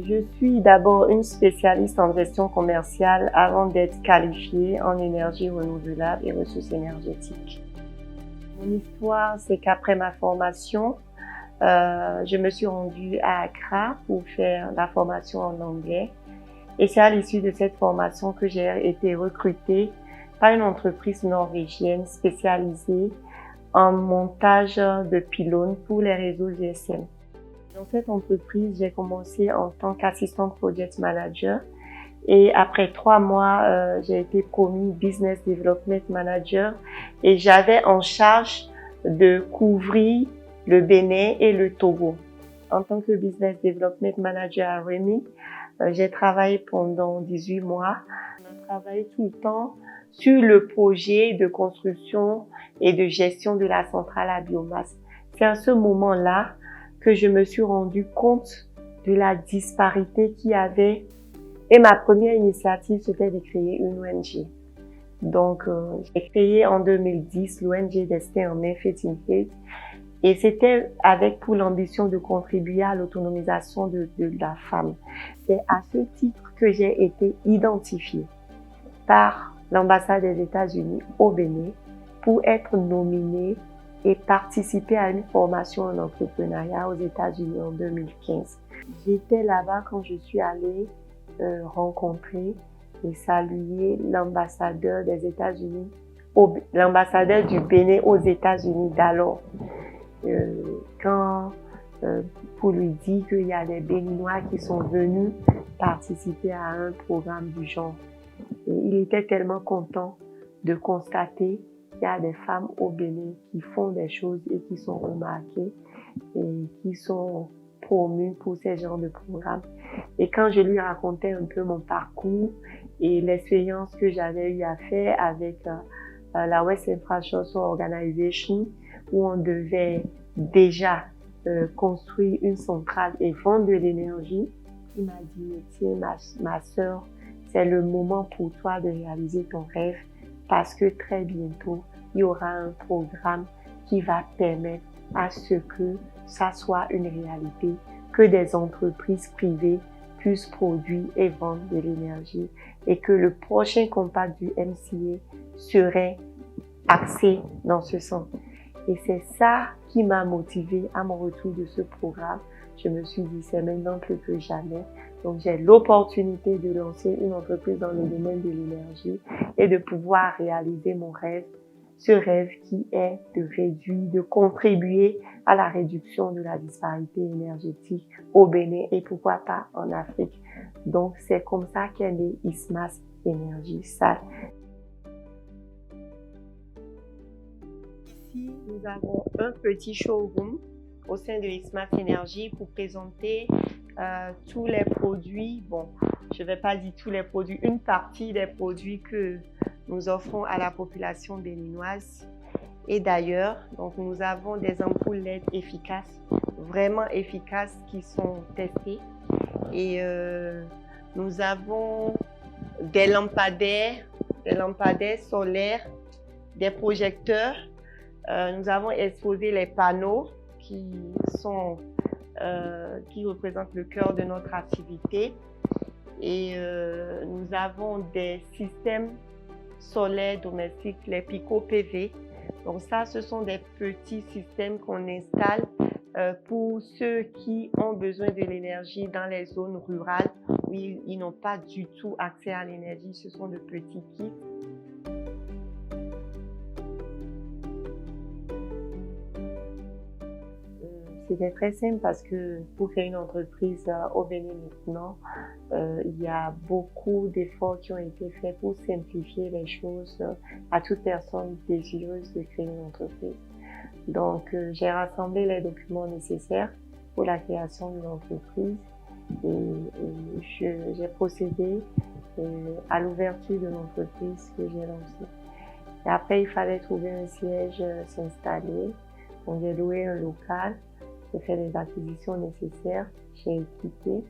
Je suis d'abord une spécialiste en gestion commerciale avant d'être qualifiée en énergie renouvelable et ressources énergétiques. Mon histoire, c'est qu'après ma formation, je me suis rendue à Accra pour faire la formation en anglais. Et c'est à l'issue de cette formation que j'ai été recrutée par une entreprise norvégienne spécialisée en montage de pylônes pour les réseaux GSM. Dans cette entreprise, j'ai commencé en tant qu'assistante project manager et après 3 mois, j'ai été promue business development manager et j'avais en charge de couvrir le Bénin et le Togo. En tant que business development manager à Remi, j'ai travaillé pendant 18 mois. On a travaillé tout le temps sur le projet de construction et de gestion de la centrale à biomasse. C'est à ce moment-là que je me suis rendu compte de la disparité qu'il y avait. Et ma première initiative, c'était de créer une ONG. Donc, j'ai créé en 2010 l'ONG Destin en Main Feeding Kids. Et c'était avec pour l'ambition de contribuer à l'autonomisation de la femme. C'est à ce titre que j'ai été identifiée par l'ambassade des États-Unis au Bénin pour être nominée et participer à une formation en entrepreneuriat aux États-Unis en 2015. J'étais là-bas quand je suis allée rencontrer et saluer l'ambassadeur des États-Unis, l'ambassadeur du Bénin aux États-Unis d'alors. Pour lui dire qu'il y a des Béninois qui sont venus participer à un programme du genre. Et il était tellement content de constater qu'il y a des femmes au Bénin qui font des choses et qui sont remarquées et qui sont promues pour ces genres de programmes. Et quand je lui racontais un peu mon parcours et l'expérience que j'avais eu à faire avec la West Infrastructure Organization, où on devait déjà construire une centrale et vendre de l'énergie, il m'a dit, tiens, ma sœur, c'est le moment pour toi de réaliser ton rêve parce que très bientôt, il y aura un programme qui va permettre à ce que ça soit une réalité, que des entreprises privées puissent produire et vendre de l'énergie et que le prochain compact du MCA serait axé dans ce sens. Et c'est ça qui m'a motivée à mon retour de ce programme. Je me suis dit, c'est maintenant plus que jamais. Donc, j'ai l'opportunité de lancer une entreprise dans le domaine de l'énergie et de pouvoir réaliser mon rêve. Ce rêve qui est de réduire, de contribuer à la réduction de la disparité énergétique au Bénin et pourquoi pas en Afrique. Donc, c'est comme ça qu'est né ISMAS Énergie Sale. Ici, nous avons un petit showroom au sein de ISMAS Énergie pour présenter tous les produits, bon, je ne vais pas dire tous les produits, une partie des produits que nous offrons à la population béninoise et d'ailleurs. Donc, nous avons des ampoules LED efficaces, vraiment efficaces, qui sont testées. Et nous avons des lampadaires solaires, des projecteurs. Nous avons exposé les panneaux qui représentent le cœur de notre activité. Et nous avons des systèmes solaires domestiques, les Pico PV. Donc ça, ce sont des petits systèmes qu'on installe pour ceux qui ont besoin de l'énergie dans les zones rurales où ils n'ont pas du tout accès à l'énergie. Ce sont de petits kits. C'était très simple parce que pour créer une entreprise au Bénin maintenant, il y a beaucoup d'efforts qui ont été faits pour simplifier les choses à toute personne désireuse de créer une entreprise. Donc, j'ai rassemblé les documents nécessaires pour la création d'une entreprise et j'ai procédé à l'ouverture de l'entreprise que j'ai lancée. Et après, il fallait trouver un siège, s'installer. Donc, j'ai loué un local. J'ai fait les acquisitions nécessaires, j'ai équipé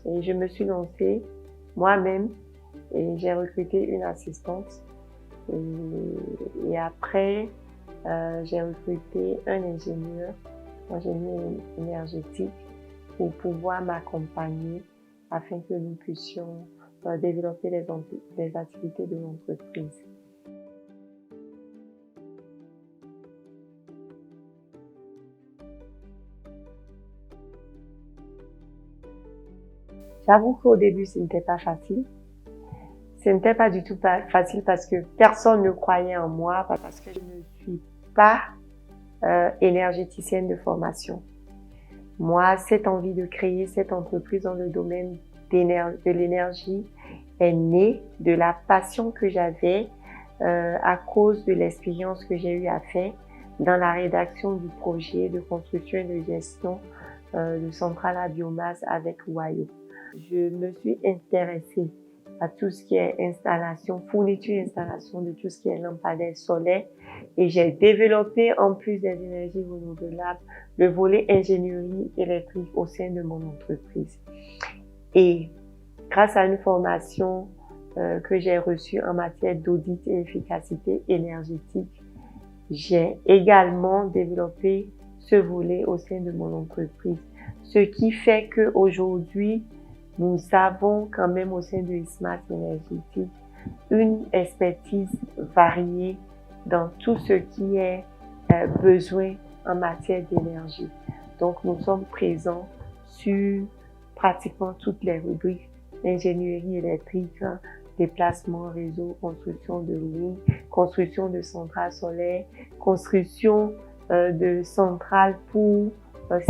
et je me suis lancée moi-même et j'ai recruté une assistante. Et après, j'ai recruté un ingénieur énergétique pour pouvoir m'accompagner afin que nous puissions développer les activités de l'entreprise. J'avoue qu'au début, ce n'était pas facile. Ce n'était pas du tout facile parce que personne ne croyait en moi, parce que je ne suis pas énergéticienne de formation. Moi, cette envie de créer cette entreprise dans le domaine de l'énergie est née de la passion que j'avais à cause de l'expérience que j'ai eu à faire dans la rédaction du projet de construction et de gestion de centrale à biomasse avec Wayo. Je me suis intéressée à tout ce qui est installation, fourniture, installation de tout ce qui est lampadaire solaire. Et j'ai développé, en plus des énergies renouvelables, le volet ingénierie électrique au sein de mon entreprise. Et grâce à une formation que j'ai reçue en matière d'audit et efficacité énergétique, j'ai également développé ce volet au sein de mon entreprise. Ce qui fait qu'aujourd'hui, nous avons quand même au sein de Ismath Énergétique une expertise variée dans tout ce qui est besoin en matière d'énergie. Donc, nous sommes présents sur pratiquement toutes les rubriques: ingénierie électrique, déplacement réseau, construction de lignes, construction de centrales solaires, construction de centrales pour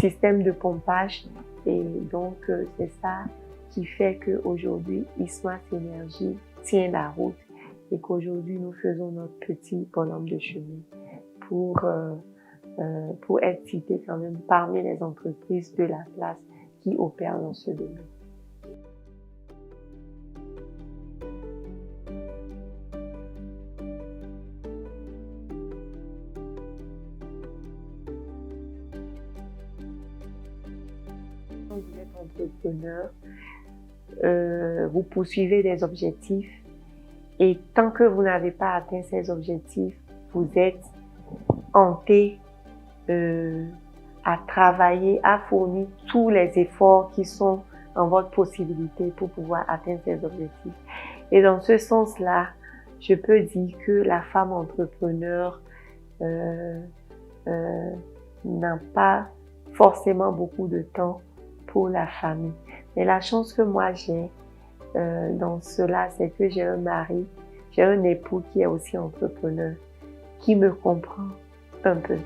système de pompage. Et donc, c'est ça qui fait qu'aujourd'hui, Ismath Énergie tient la route et qu'aujourd'hui, nous faisons notre petit bonhomme de chemin pour être cité quand même parmi les entreprises de la place qui opèrent dans ce domaine. Quand vous êtes entrepreneur, vous poursuivez des objectifs et tant que vous n'avez pas atteint ces objectifs, vous êtes hanté à travailler, à fournir tous les efforts qui sont en votre possibilité pour pouvoir atteindre ces objectifs. Et dans ce sens-là, je peux dire que la femme entrepreneur n'a pas forcément beaucoup de temps pour la famille. Mais la chance que moi j'ai dans cela, c'est que j'ai un mari, j'ai un époux qui est aussi entrepreneur, qui me comprend un peu.